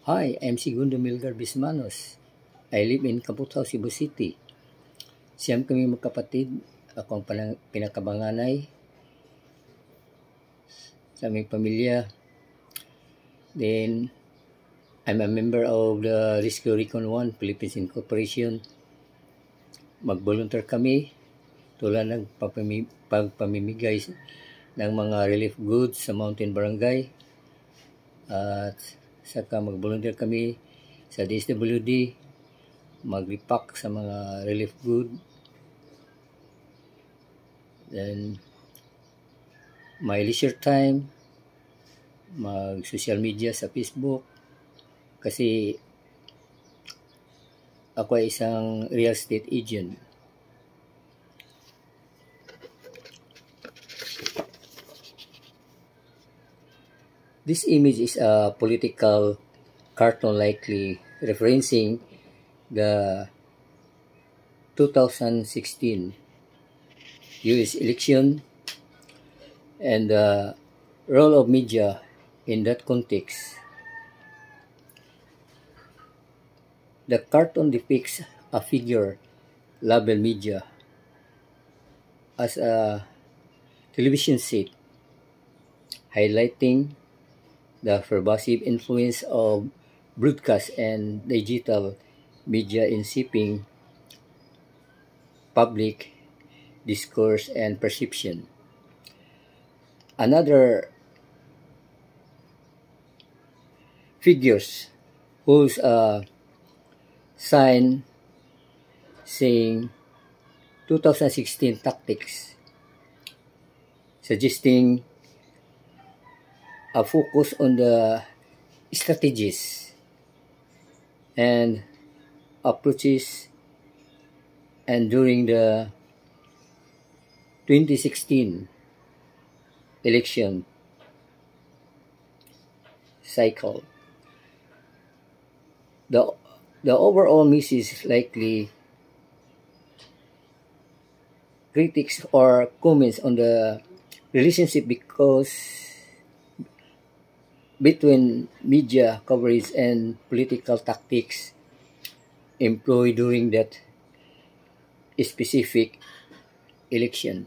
Hi, I'm Segundo Milgar Bismanos. I live in Kaputaw, Cebu City. Siyam kami magkapatid. Ako ang pinakabanganay sa aming pamilya. Then, I'm a member of the Rescue Recon 1 Philippines Incorporation. Mag-volunteer kami tulad ng pagpamimigay ng mga relief goods sa Mountain Barangay. At saka mag-volunteer kami sa DSWD, mag-repack sa mga relief good. Then, my leisure time, mag-social media sa Facebook. Kasi ako ay isang real estate agent. This image is a political cartoon likely referencing the 2016 US election and the role of media in that context. The cartoon depicts a figure labeled media as a television set, highlighting the pervasive influence of broadcast and digital media in shaping public discourse and perception. Another figures holds a sign saying 2016 tactics, suggesting a focus on the strategies and approaches and during the 2016 election cycle. The overall message is likely critics or comments on the relationship between media coverage and political tactics employed during that specific election.